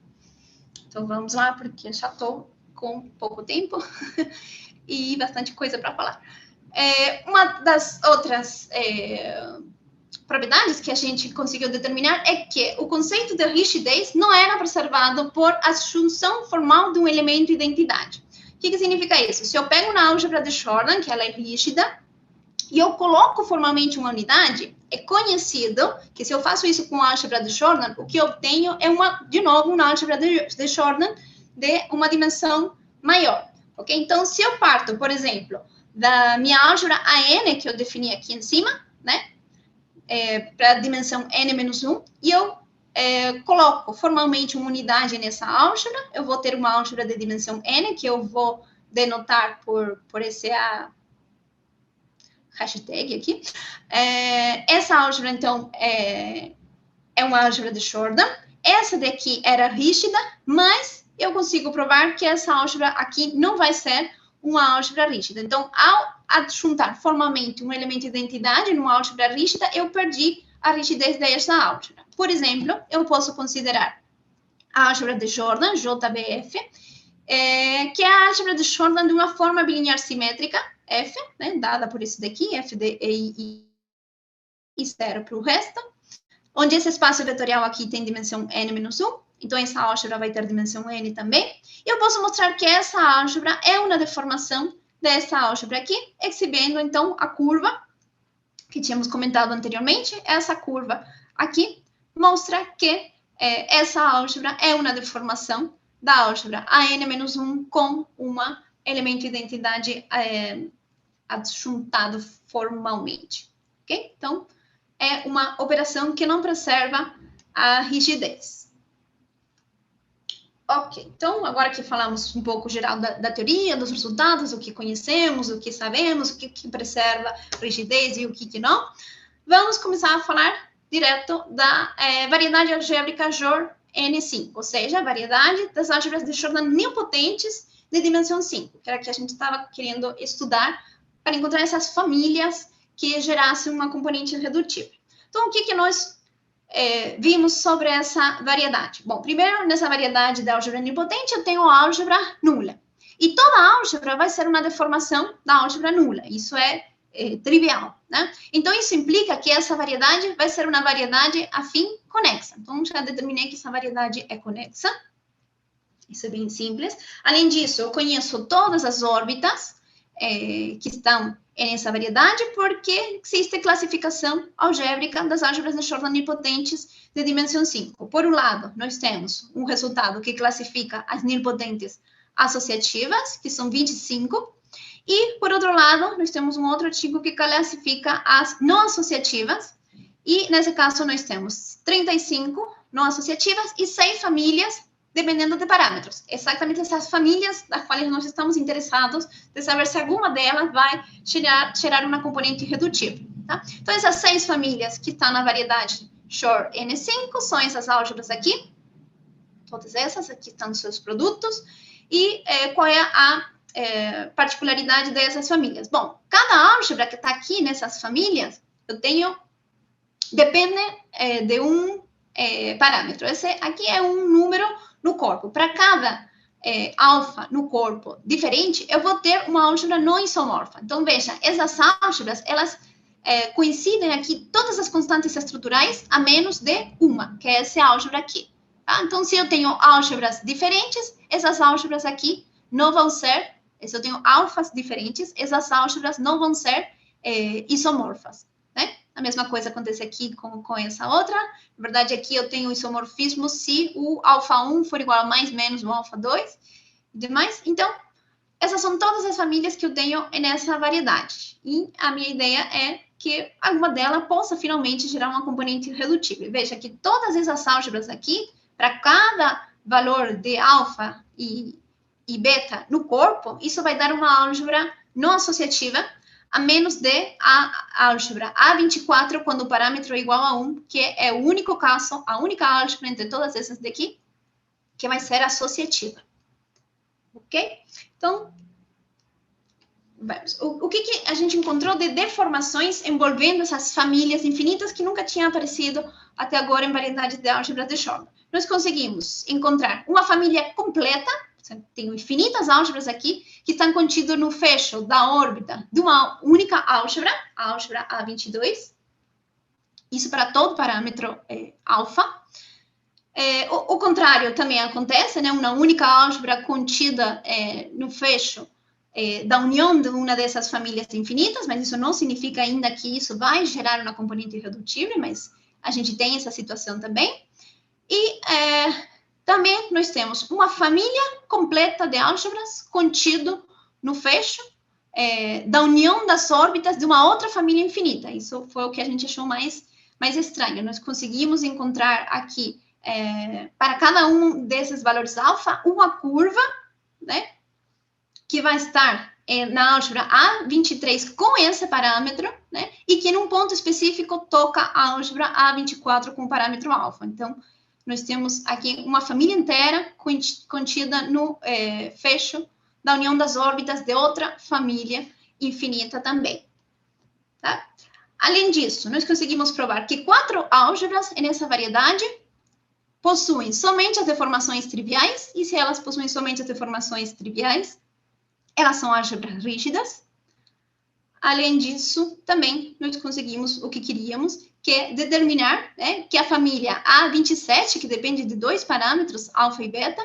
Então, vamos lá, porque eu já estou com pouco tempo e bastante coisa para falar. Uma das outras propriedades que a gente conseguiu determinar é que o conceito de rigidez não era preservado por assunção formal de um elemento identidade. O que significa isso? Se eu pego uma álgebra de Jordan, que ela é rígida, e eu coloco formalmente uma unidade, é conhecido que se eu faço isso com a álgebra de Jordan, o que eu obtenho é, de novo, uma álgebra de Jordan de uma dimensão maior. Ok? Então, se eu parto, por exemplo, da minha álgebra AN, que eu defini aqui em cima, né? Para a dimensão n-1, e eu coloco formalmente uma unidade nessa álgebra, eu vou ter uma álgebra de dimensão n, que eu vou denotar por esse hashtag aqui. Essa álgebra, então, é uma álgebra de Jordan. Essa daqui era rígida, mas eu consigo provar que essa álgebra aqui não vai ser uma álgebra rígida. Então, ao adjuntar formalmente um elemento de identidade numa álgebra rígida, eu perdi a rigidez dessa álgebra. Por exemplo, eu posso considerar a álgebra de Jordan, JBF, que é a álgebra de Jordan de uma forma bilinear simétrica, F, né, dada por isso daqui, F de E e zero para o resto. onde esse espaço vetorial aqui tem dimensão n-1, então essa álgebra vai ter dimensão n também, e eu posso mostrar que essa álgebra é uma deformação dessa álgebra aqui, exibendo, então, a curva que tínhamos comentado anteriormente. Essa curva aqui mostra que essa álgebra é uma deformação da álgebra AN-1 com um elemento de identidade adjuntado formalmente, ok? Então, é uma operação que não preserva a rigidez. Ok, então, agora que falamos um pouco geral da teoria, dos resultados, o que conhecemos, o que sabemos, o que preserva rigidez e o que não, vamos começar a falar direto da variedade algébrica Jor N5, ou seja, a variedade das álgebras de Jordan nilpotentes de dimensão 5, que era a que a gente estava querendo estudar para encontrar essas famílias que gerassem uma componente irredutível. Então, o que nós vimos sobre essa variedade? Bom, primeiro, nessa variedade da álgebra nilpotente, eu tenho a álgebra nula. E toda álgebra vai ser uma deformação da álgebra nula. Isso é trivial, né? Então, isso implica que essa variedade vai ser uma variedade afim conexa. Então, já determinei que essa variedade é conexa. Isso é bem simples. Além disso, eu conheço todas as órbitas que estão nessa variedade, porque existe classificação algébrica das álgebras de Jordan nilpotentes de dimensão 5. Por um lado, nós temos um resultado que classifica as nilpotentes associativas, que são 25, e, por outro lado, nós temos um outro artigo que classifica as não associativas, e, nesse caso, nós temos 35 não associativas e 6 famílias, dependendo de parâmetros. Exatamente essas famílias das quais nós estamos interessados de saber se alguma delas vai gerar uma componente irredutível. Tá? Então, essas 6 famílias que estão na variedade Shor N5 são essas álgebras aqui. Todas essas aqui estão nos seus produtos. E qual é a particularidade dessas famílias? Bom, cada álgebra que está aqui nessas famílias, eu tenho, depende de um parâmetro. Esse aqui é um número no corpo. Para cada alfa no corpo diferente, eu vou ter uma álgebra não isomorfa. Então, veja, essas álgebras, elas coincidem aqui todas as constantes estruturais, a menos de uma, que é essa álgebra aqui. Tá? Então, se eu tenho álgebras diferentes, essas álgebras aqui não vão ser, se eu tenho alfas diferentes, essas álgebras não vão ser isomorfas. Né? A mesma coisa acontece aqui com essa outra. Na verdade, aqui eu tenho isomorfismo se o alfa 1 for igual a mais menos o alfa 2 e demais. Então, essas são todas as famílias que eu tenho nessa variedade. E a minha ideia é que alguma delas possa finalmente gerar uma componente irredutível. Veja que todas essas álgebras aqui, para cada valor de alfa e beta no corpo, isso vai dar uma álgebra não associativa, a menos de a álgebra A24, quando o parâmetro é igual a 1, que é o único caso, a única álgebra entre todas essas daqui, que vai ser associativa. Ok? Então, vamos. O que a gente encontrou de deformações envolvendo essas famílias infinitas que nunca tinham aparecido até agora em variedade de álgebras de Jordan? Nós conseguimos encontrar uma família completa, tenho infinitas álgebras aqui, que estão contidas no fecho da órbita de uma única álgebra, a álgebra A22. Isso para todo parâmetro alfa. O contrário também acontece, né? Uma única álgebra contida no fecho da união de uma dessas famílias infinitas, mas isso não significa ainda que isso vai gerar uma componente irredutível, mas a gente tem essa situação também. E também nós temos uma família completa de álgebras contido no fecho da união das órbitas de uma outra família infinita. Isso foi o que a gente achou mais estranho. Nós conseguimos encontrar aqui, para cada um desses valores alfa, uma curva, né, que vai estar na álgebra A23 com esse parâmetro, né, e que num ponto específico toca a álgebra A24 com o parâmetro alfa. Então, nós temos aqui uma família inteira contida no fecho da união das órbitas de outra família infinita também. Tá? Além disso, nós conseguimos provar que 4 álgebras nessa variedade possuem somente as deformações triviais, e se elas possuem somente as deformações triviais, elas são álgebras rígidas. além disso, também nós conseguimos o que queríamos, que é determinar, né, que a família A27, que depende de 2 parâmetros, alfa e beta,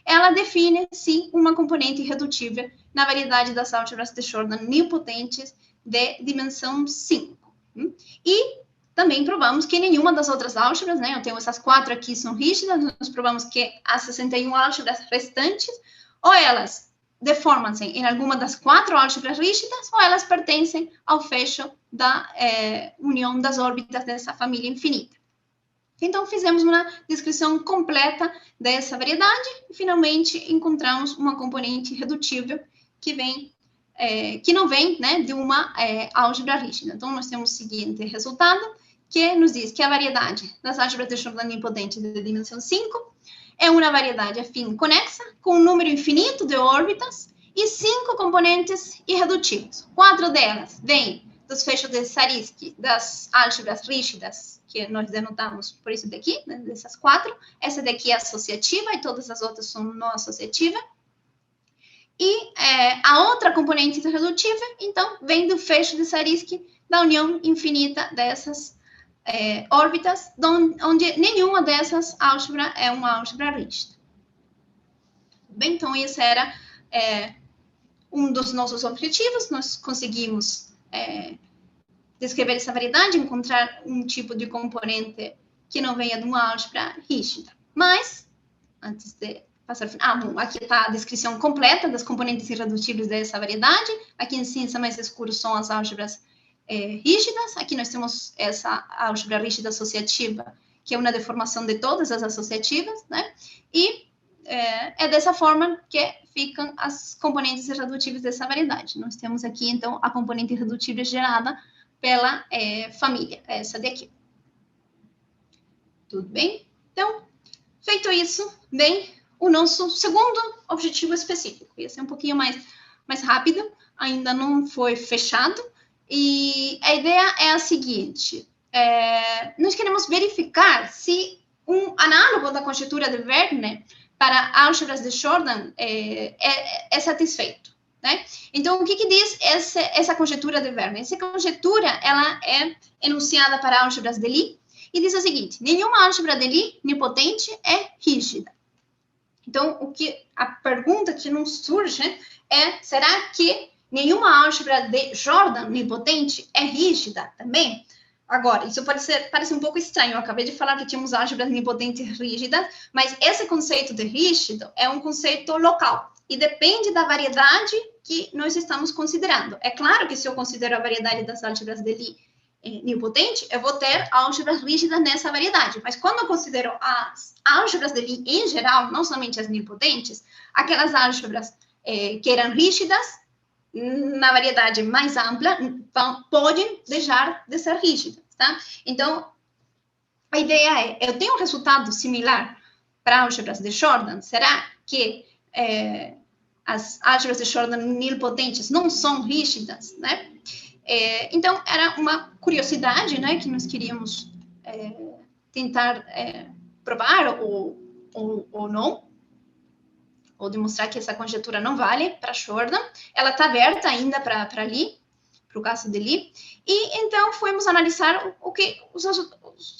ela define, sim, uma componente irredutível na variedade das álgebras de Jordan nilpotentes de dimensão 5. E também provamos que nenhuma das outras álgebras, né, eu tenho essas 4 aqui, são rígidas, nós provamos que as 61 álgebras restantes, ou elas deformam-se em alguma das 4 álgebras rígidas, ou elas pertencem ao fecho da união das órbitas dessa família infinita. Então, fizemos uma descrição completa dessa variedade e, finalmente, encontramos uma componente irredutível que não vem, né, de uma álgebra rígida. Então, nós temos o seguinte resultado, que nos diz que a variedade das álgebras de Jordan nilpotentes de dimensão 5 é uma variedade afim conexa, com um número infinito de órbitas e 5 componentes irredutíveis. 4 delas vêm dos fechos de Zariski, das álgebras rígidas, que nós denotamos por isso daqui, né, dessas 4. Essa daqui é associativa e todas as outras são não associativas. E a outra componente irredutível, então, vem do fecho de Zariski, da união infinita dessas órbitas, onde nenhuma dessas álgebras é uma álgebra rígida. Bem, então, esse era um dos nossos objetivos. Nós conseguimos descrever essa variedade, encontrar um tipo de componente que não venha de uma álgebra rígida. Mas, antes de passar... bom, aqui está a descrição completa das componentes irredutíveis dessa variedade. Aqui em cinza mais escuro são as álgebras rígidas. Aqui nós temos essa álgebra rígida associativa, que é uma deformação de todas as associativas, né? E é dessa forma que ficam as componentes irredutíveis dessa variedade. Nós temos aqui, então, a componente irredutível gerada pela família, essa daqui. Tudo bem? Então, feito isso, bem, o nosso segundo objetivo específico. Esse é um pouquinho mais rápido, ainda não foi fechado, e a ideia é a seguinte, nós queremos verificar se um análogo da conjetura de Verne para álgebras de Jordan é satisfeito. Né? Então, o que diz essa conjetura de Verne? Essa conjetura ela é enunciada para álgebras de Lie e diz o seguinte: nenhuma álgebra de Lie nilpotente é rígida. Então, a pergunta que nos surge é: será que nenhuma álgebra de Jordan nilpotente é rígida também? Agora, isso parece um pouco estranho. Eu acabei de falar que tínhamos álgebras nilpotentes rígidas, mas esse conceito de rígido é um conceito local e depende da variedade que nós estamos considerando. É claro que se eu considero a variedade das álgebras de Lie nilpotente, eu vou ter álgebras rígidas nessa variedade. Mas quando eu considero as álgebras de Lie em geral, não somente as nilpotentes, aquelas álgebras que eram rígidas, na variedade mais ampla, podem deixar de ser rígidas, tá? Então, a ideia eu tenho um resultado similar para álgebras de Jordan? Será que as álgebras de Jordan nilpotentes não são rígidas, né? Então, era uma curiosidade, né, que nós queríamos tentar provar ou não, ou demonstrar que essa conjetura não vale para Jordan. Ela está aberta ainda para Lie, para o caso de Lie. E, então, fomos analisar os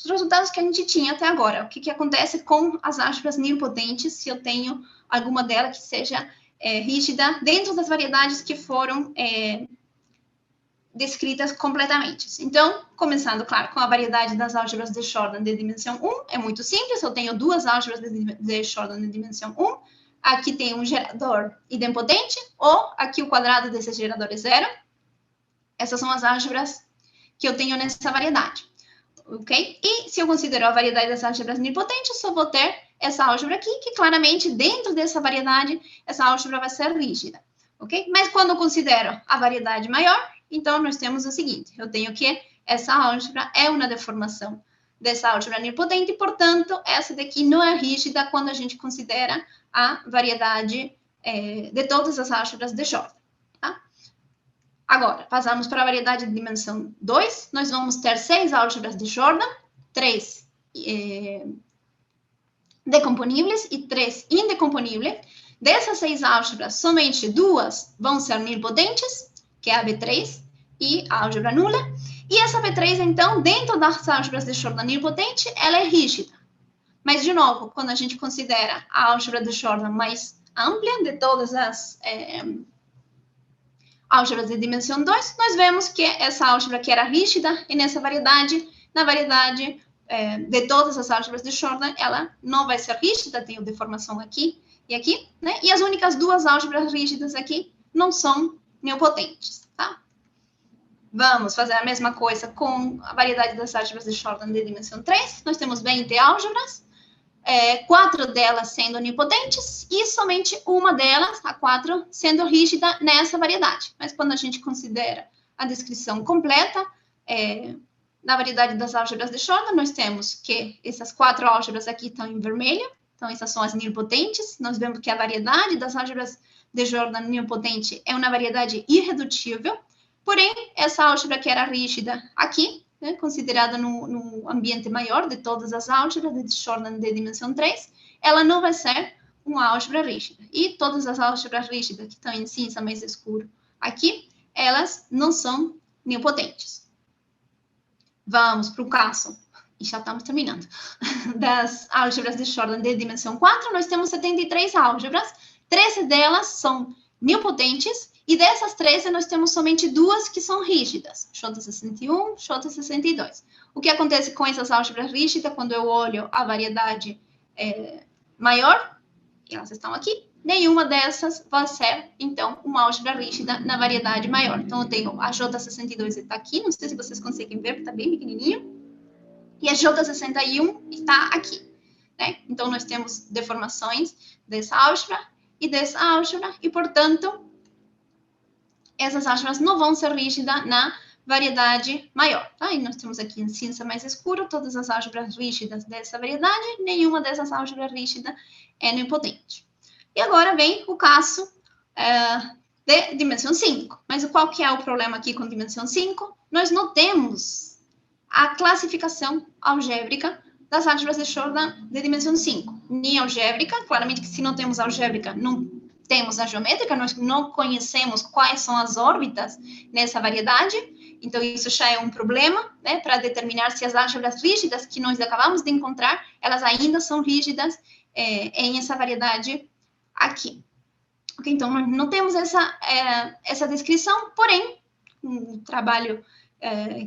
resultados que a gente tinha até agora. O que acontece com as álgebras nilpotentes, se eu tenho alguma delas que seja rígida dentro das variedades que foram descritas completamente. Então, começando, claro, com a variedade das álgebras de Jordan de dimensão 1, é muito simples, eu tenho 2 álgebras de Jordan de dimensão 1, aqui tem um gerador idempotente, ou aqui o quadrado desse gerador é 0. Essas são as álgebras que eu tenho nessa variedade, ok? E se eu considero a variedade das álgebras nilpotentes, só vou ter essa álgebra aqui, que claramente, dentro dessa variedade, essa álgebra vai ser rígida, ok? Mas quando eu considero a variedade maior, então nós temos o seguinte, eu tenho que essa álgebra é uma deformação dessa álgebra nilpotente, e, portanto, essa daqui não é rígida quando a gente considera a variedade de todas as álgebras de Jordan. Tá? Agora, passamos para a variedade de dimensão 2, nós vamos ter 6 álgebras de Jordan, 3 decomponíveis e 3 indecomponíveis. Dessas 6 álgebras, somente 2 vão ser nilpotentes, que é a B3, e álgebra nula. E essa V3, então, dentro das álgebras de Jordan nilpotente, ela é rígida. Mas, de novo, quando a gente considera a álgebra de Jordan mais ampla de todas as álgebras de dimensão 2, nós vemos que essa álgebra que era rígida, e nessa variedade, na variedade de todas as álgebras de Jordan, ela não vai ser rígida, tem deformação aqui e aqui, né? E as únicas duas álgebras rígidas aqui não são nilpotentes, tá? Vamos fazer a mesma coisa com a variedade das álgebras de Jordan de dimensão 3. Nós temos 20 álgebras, 4 delas sendo nilpotentes e somente uma delas, a 4, sendo rígida nessa variedade. Mas quando a gente considera a descrição completa da variedade das álgebras de Jordan, nós temos que essas 4 álgebras aqui estão em vermelho, então essas são as nilpotentes. Nós vemos que a variedade das álgebras de Jordan nilpotente é uma variedade irredutível, porém, essa álgebra que era rígida aqui, né, considerada no ambiente maior de todas as álgebras de Jordan de dimensão 3, ela não vai ser uma álgebra rígida. E todas as álgebras rígidas que estão em cinza mais escuro aqui, elas não são nilpotentes. Vamos para o caso, e já estamos terminando, das álgebras de Jordan de dimensão 4, nós temos 73 álgebras, 13 delas são nilpotentes, e dessas 13, nós temos somente 2 que são rígidas, J61, J62. O que acontece com essas álgebras rígidas, quando eu olho a variedade maior, elas estão aqui, nenhuma dessas vai ser, então, uma álgebra rígida na variedade maior. Então, eu tenho a J62 está aqui, não sei se vocês conseguem ver, porque está bem pequenininho, e a J61 está aqui, né? Então, nós temos deformações dessa álgebra, e, portanto, essas álgebras não vão ser rígidas na variedade maior, tá? E nós temos aqui em cinza mais escuro todas as álgebras rígidas dessa variedade, nenhuma dessas álgebras rígidas é nilpotente. E agora vem o caso de dimensão 5. Mas qual que é o problema aqui com dimensão 5? Nós não temos a classificação algébrica das álgebras de Jordan de dimensão 5. Nem algébrica, claramente que se não temos algébrica, não temos a geométrica, nós não conhecemos quais são as órbitas nessa variedade, então isso já é um problema, né, para determinar se as álgebras rígidas que nós acabamos de encontrar, elas ainda são rígidas em essa variedade aqui. Okay, então, não temos essa descrição, porém, no trabalho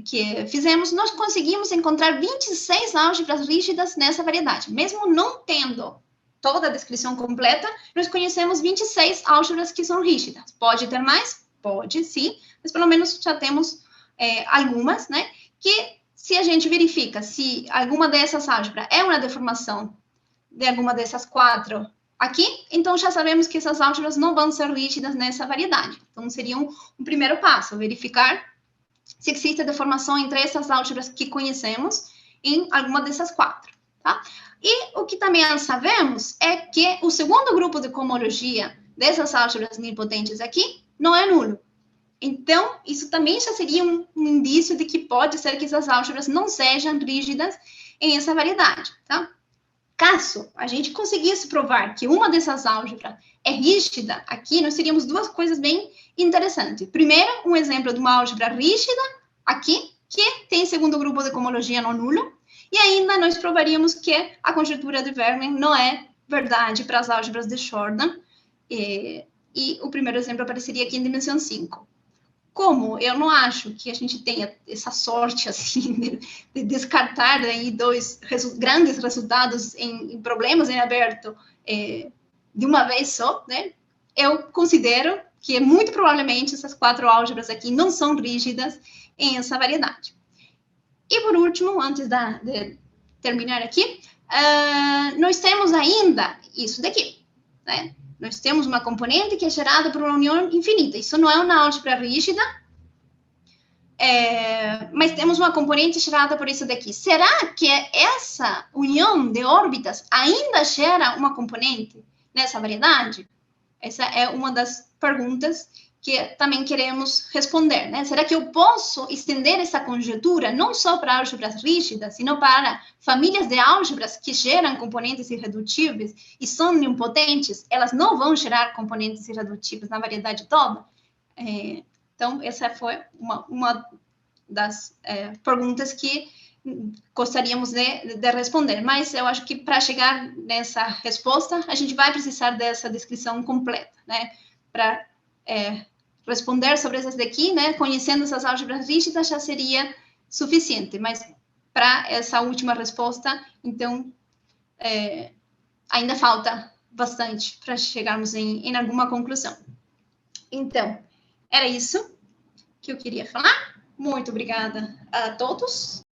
que fizemos, nós conseguimos encontrar 26 álgebras rígidas nessa variedade, mesmo não tendo toda a descrição completa, nós conhecemos 26 álgebras que são rígidas. Pode ter mais? Pode, sim, mas pelo menos já temos algumas, né? Que se a gente verifica se alguma dessas álgebras é uma deformação de alguma dessas 4 aqui, então já sabemos que essas álgebras não vão ser rígidas nessa variedade. Então, seria um primeiro passo, verificar se existe deformação entre essas álgebras que conhecemos em alguma dessas 4, tá? E o que também sabemos é que o segundo grupo de cohomologia dessas álgebras nilpotentes aqui não é nulo. Então, isso também já seria um indício de que pode ser que essas álgebras não sejam rígidas em essa variedade, tá? Caso a gente conseguisse provar que uma dessas álgebras é rígida aqui, nós teríamos 2 coisas bem interessantes. Primeiro, um exemplo de uma álgebra rígida aqui, que tem segundo grupo de cohomologia não nulo, e ainda nós provaríamos que a conjectura de Vermen não é verdade para as álgebras de Jordan, e o primeiro exemplo apareceria aqui em dimensão 5. Como eu não acho que a gente tenha essa sorte, assim, de descartar aí 2 grandes resultados em problemas em aberto de uma vez só, né? Eu considero que muito provavelmente essas 4 álgebras aqui não são rígidas em essa variedade. E por último, antes de terminar aqui, nós temos ainda isso daqui, né? Nós temos uma componente que é gerada por uma união infinita. Isso não é uma álgebra rígida, mas temos uma componente gerada por isso daqui. Será que essa união de órbitas ainda gera uma componente nessa variedade? Essa é uma das perguntas que também queremos responder, né? Será que eu posso estender essa conjectura não só para álgebras rígidas, sino para famílias de álgebras que geram componentes irredutíveis e são nilpotentes? Elas não vão gerar componentes irredutíveis na variedade toda? Então, essa foi uma das perguntas que gostaríamos de responder, mas eu acho que para chegar nessa resposta, a gente vai precisar dessa descrição completa, né? Para responder sobre essas daqui, né? Conhecendo essas álgebras rígidas já seria suficiente, mas para essa última resposta, então, ainda falta bastante para chegarmos em alguma conclusão. Então, era isso que eu queria falar. Muito obrigada a todos.